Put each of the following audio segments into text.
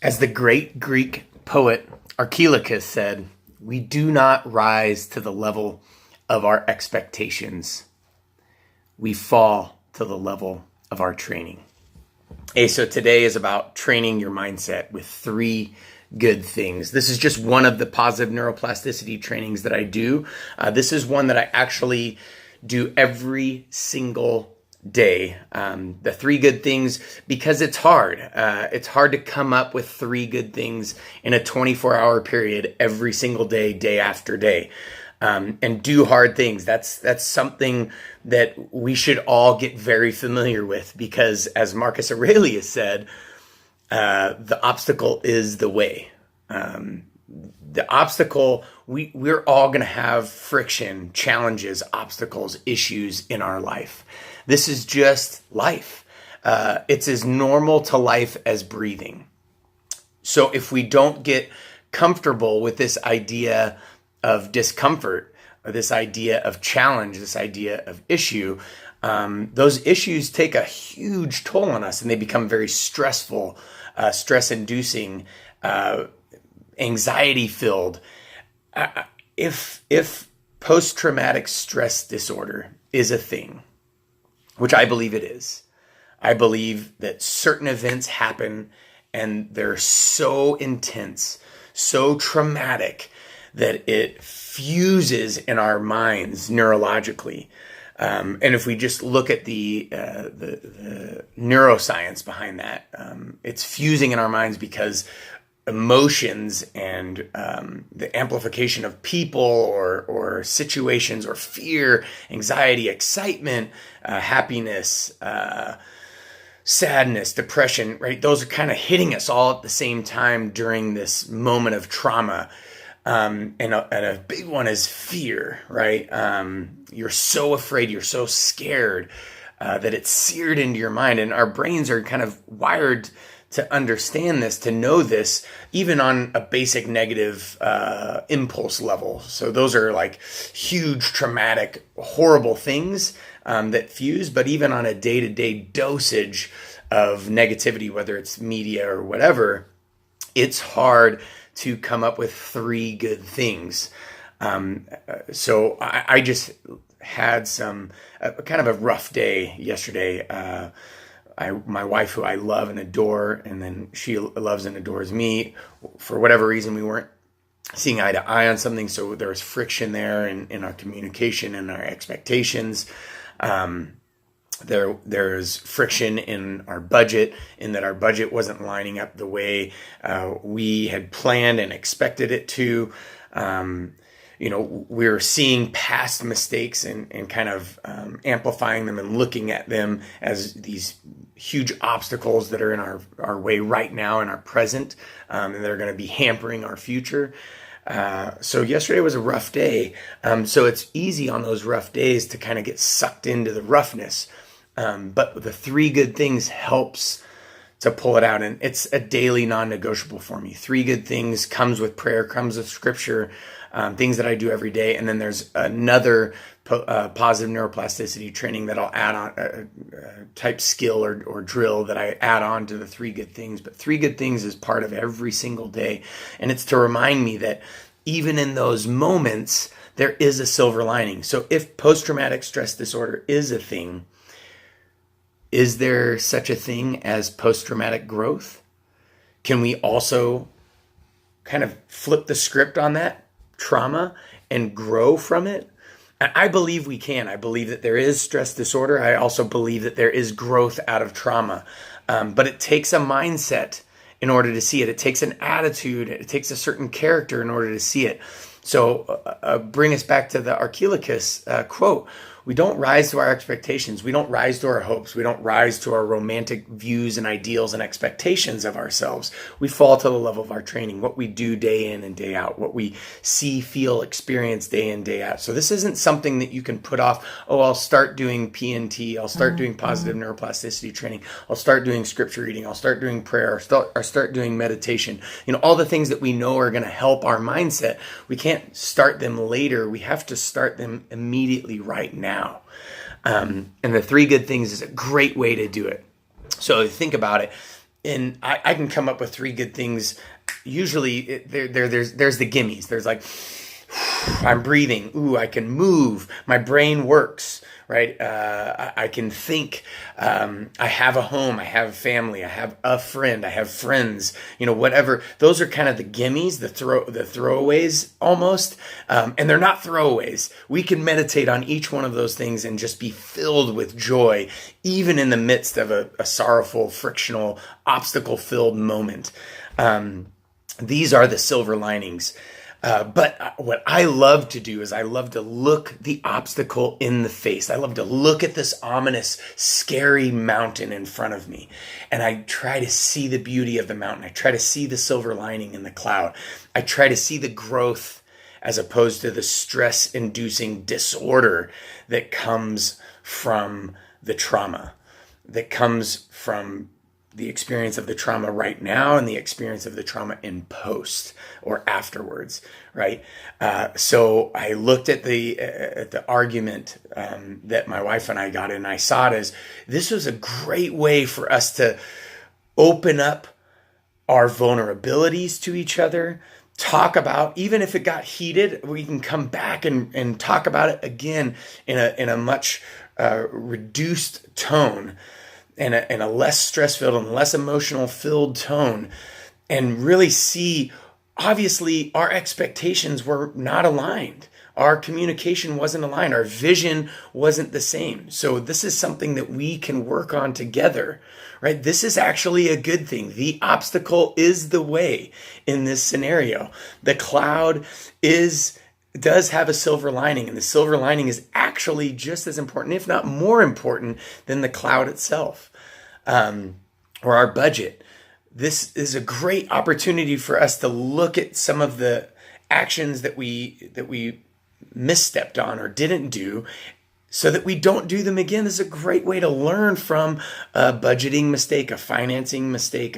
As the great Greek poet Archilochus said, we do not rise to the level of our expectations. We fall to the level of our training. Hey, so today is about training your mindset with 3 good things. This is just one of the positive neuroplasticity trainings that I do. This is one that I actually do every single day. The 3 good things, because it's hard. It's hard to come up with 3 good things in a 24-hour period every single day, day after day. And do hard things. That's something that we should all get very familiar with, because as Marcus Aurelius said, the obstacle is the way. The obstacle, we're all going to have friction, challenges, obstacles, issues in our life. This is just life. It's as normal to life as breathing. So if we don't get comfortable with this idea of discomfort, or this idea of challenge, this idea of issue, those issues take a huge toll on us, and they become very stressful, stress-inducing, anxiety-filled. If post-traumatic stress disorder is a thing, which I believe it is, I believe that certain events happen and they're so intense, so traumatic, that it fuses in our minds neurologically. And if we just look at the neuroscience behind that, it's fusing in our minds because emotions and the amplification of people or situations or fear, anxiety, excitement, happiness, sadness, depression, right? Those are kind of hitting us all at the same time during this moment of trauma. And a big one is fear, right? You're so afraid, you're so scared that it's seared into your mind. And our brains are kind of wired to understand this, to know this, even on a basic negative impulse level. So those are like huge, traumatic, horrible things that fuse. But even on a day-to-day dosage of negativity, whether it's media or whatever, it's hard to come up with 3 good things. So I just had kind of a rough day yesterday. My wife, who I love and adore, and then she loves and adores me, for whatever reason, we weren't seeing eye to eye on something. So there was friction there in our communication and our expectations. There's friction in our budget, in that our budget wasn't lining up the way we had planned and expected it to. We're seeing past mistakes and kind of amplifying them and looking at them as these huge obstacles that are in our way right now in our present, and they're going to be hampering our future. So yesterday was a rough day. So it's easy on those rough days to kind of get sucked into the roughness. But the 3 good things helps to pull it out. And it's a daily non-negotiable for me. 3 good things comes with prayer, comes with scripture, things that I do every day. And then there's another positive neuroplasticity training that I'll add on, type skill or drill that I add on to the 3 good things. But 3 good things is part of every single day. And it's to remind me that even in those moments, there is a silver lining. So if post-traumatic stress disorder is a thing, is there such a thing as post-traumatic growth? Can we also kind of flip the script on that trauma and grow from it? I believe we can. I believe that there is stress disorder. I also believe that there is growth out of trauma. But it takes a mindset in order to see it. It takes an attitude. It takes a certain character in order to see it. So bring us back to the Archilochus quote. We don't rise to our expectations. We don't rise to our hopes. We don't rise to our romantic views and ideals and expectations of ourselves. We fall to the level of our training, what we do day in and day out, what we see, feel, experience day in, day out. So this isn't something that you can put off. Oh, I'll start doing PNT. I'll start doing positive neuroplasticity training. I'll start doing scripture reading. I'll start doing prayer. Or start doing meditation. All the things that we know are going to help our mindset. We can't start them later. We have to start them immediately right now. And the 3 good things is a great way to do it. So think about it. and I can come up with three good things. Usually there's the gimmies. There's like, I'm breathing. Ooh, I can move. My brain works, right? I can think. I have a home. I have a family. I have a friend. I have friends. Whatever. Those are kind of the gimmies, the throwaways almost. And they're not throwaways. We can meditate on each one of those things and just be filled with joy, even in the midst of a sorrowful, frictional, obstacle-filled moment. These are the silver linings. But what I love to do is I love to look the obstacle in the face. I love to look at this ominous, scary mountain in front of me. And I try to see the beauty of the mountain. I try to see the silver lining in the cloud. I try to see the growth as opposed to the stress-inducing disorder that comes from the trauma, that comes from the experience of the trauma right now and the experience of the trauma in post or afterwards, right? So I looked at the argument that my wife and I got in, and I saw it as this was a great way for us to open up our vulnerabilities to each other, talk about, even if it got heated, we can come back and talk about it again in a much reduced tone, and a less stress-filled and less emotional-filled tone, and really see, obviously, our expectations were not aligned. Our communication wasn't aligned. Our vision wasn't the same. So this is something that we can work on together, right? This is actually a good thing. The obstacle is the way in this scenario. The cloud does have a silver lining, and the silver lining is actually just as important, if not more important, than the cloud itself, or our budget. This is a great opportunity for us to look at some of the actions that we misstepped on or didn't do, so that we don't do them again. This is a great way to learn from a budgeting mistake, a financing mistake,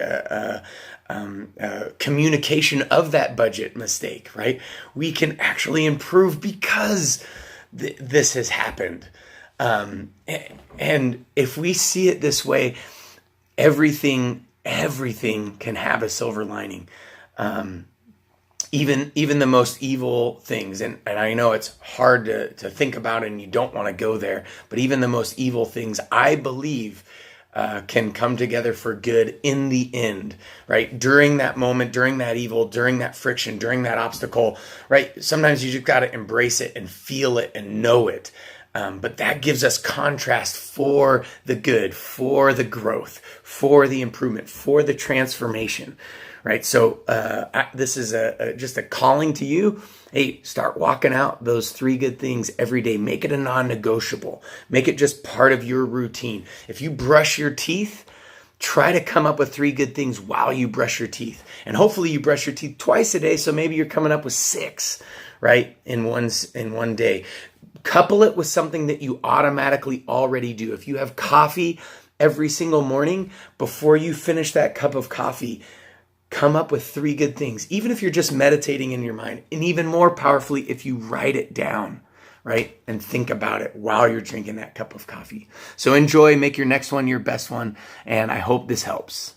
communication of that budget mistake, right? We can actually improve because this has happened. And if we see it this way, everything can have a silver lining. Even the most evil things, and I know it's hard to think about and you don't want to go there, but even the most evil things, I believe, can come together for good in the end, right? During that moment, during that evil, during that friction, during that obstacle, right? Sometimes you just got to embrace it and feel it and know it. But that gives us contrast for the good, for the growth, for the improvement, for the transformation, right? So this is just a calling to you. Hey, start walking out those three good things every day. Make it a non-negotiable. Make it just part of your routine. If you brush your teeth, try to come up with three good things while you brush your teeth. And hopefully you brush your teeth twice a day, so maybe you're coming up with 6, right, in one day. Couple it with something that you automatically already do. If you have coffee every single morning, before you finish that cup of coffee, come up with 3 good things, even if you're just meditating in your mind, and even more powerfully if you write it down, right? And think about it while you're drinking that cup of coffee. So enjoy, make your next one your best one, and I hope this helps.